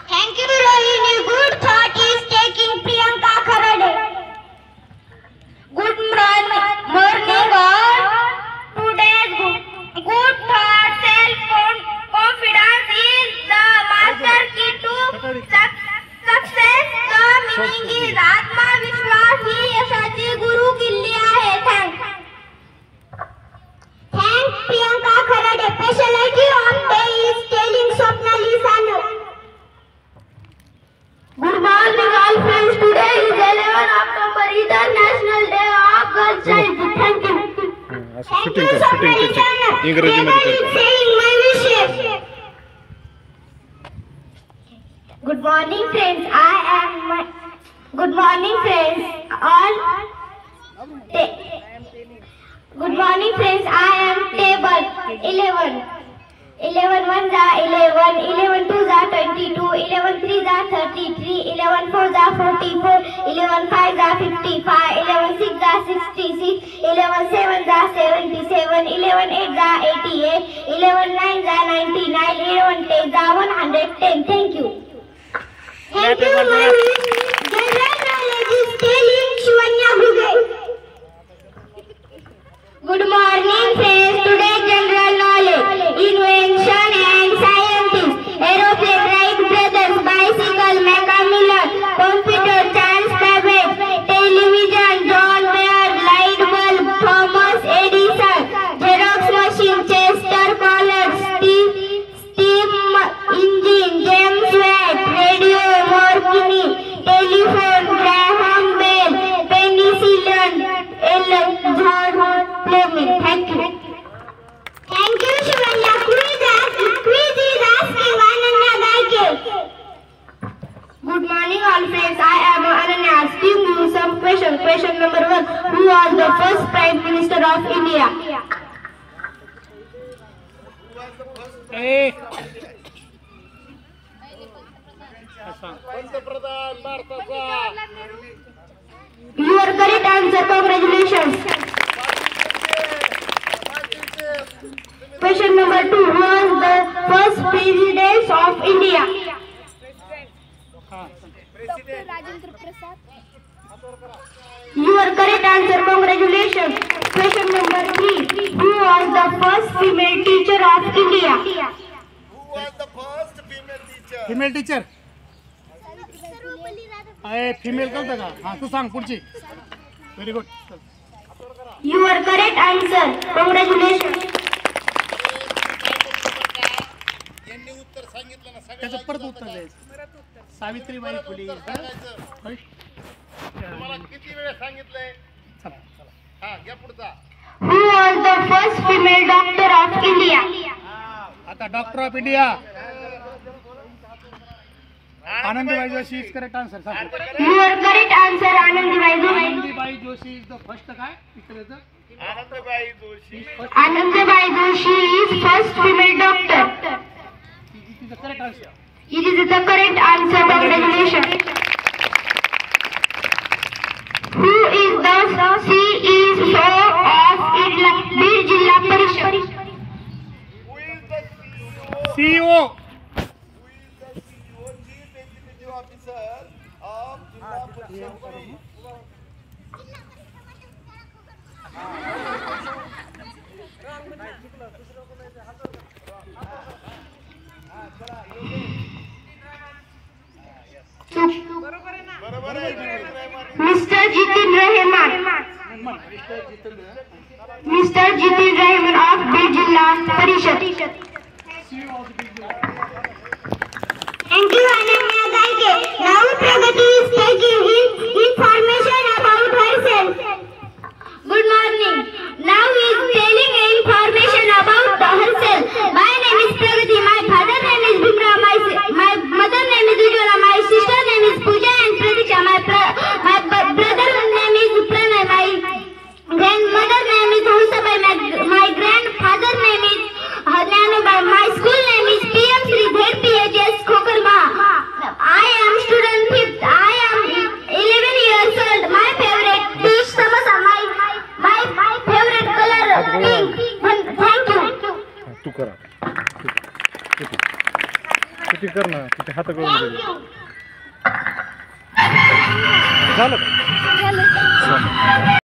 Thank you, Rohini. Good thought is taking Priyanka Kharade. Good morning all. Today's good thought self-confidence is the master key to success. The meaning is Atma Vishwas ही यशाची गुरु किल्ली आहे. Thank Priyanka Kharade. Specialty of day is telling Swapnali Sanu. Good morning all friends. Today is 11 October, International Day of Girl Child. Thank you. Thank you Swapnali Sanu. Saying my wishes. Good morning friends. Good morning friends. Good morning friends. I am table 11. 11 1 are 11, 11 2 are 22, 11 3 are 33, 11 4 are 44, 11 5 are 55, 11 6 are 66, 11 7 are 77, 11 8 are 88, 11 9 are 99, 11 10 are 110. Thank you. Thank you, my general knowledge is telling Shivanya Bhuge. Good morning friends. Today general knowledge, invention and scientist, aeroplane Wright brothers, bicycle Macmillan, computer Charles Babbage, television John Baird, light bulb Thomas Edison, xerox machine Chester Collins, steam engine James Watt, radio Marconi, telephone Graham Bell, penicillin John Fleming. Thank you. Thank you, Shivanya. Quiz is asking Ananya Gaike. Good morning, all friends. I am Ananya asking you some questions. Question number 1. Who was the first Prime Minister of India? Your correct answer. Congratulations. Question number 2. Who was the first president of India? Your correct answer. Congratulations. Question number 3. Who was the first female teacher of India? Who was the first female teacher? Female teacher. female कळतं का? हां तू सांग पुढची. Very good. Your correct answer. Congratulations. यांनी उत्तर सांगितलं ना सगळं. त्याचं परत उत्तर द्यायचं. सावित्रीबाई फुले. तुम्हाला किती वेळ सांगितलंय? हां घ्या पुढचा. Who was the first female doctor of India? आता doctor of India Anandibai Joshi is correct answer. सांग. Your correct answer. Anandibai Joshi. Anandibai Joshi is the first काय इकडचं Anandbai Joshi. Anandibai Joshi is first female doctor. Is the correct answer. It is the correct answer. Congratulations. Who is the CEO of Bid Jilla Parishad? Who is the CEO? CEO. Who is the CEO? Chief Executive Officer of Jilla Parishad. बरोबर आहे. Mr. Jitin Rahman. Mr. Jitin Rahman of Bid Jilla Parishad. Thank you, Ananya Gaike. Now Pragati is taking information about herself. Good morning. Now he is telling information about herself. My name is Pragati. My father name is Bimra. My mother name is Ujjwala. My sister name is Pooja and Pratiksha. My brother name is Pranay. My grandmother name is Husabai. My grandfather name is Nanubai. My school name is PM Sri ZPHS Khokarma. I am student 5th. I am 11 years old. कर ना तिथे हात करून दे. झालं का? झालं. चल.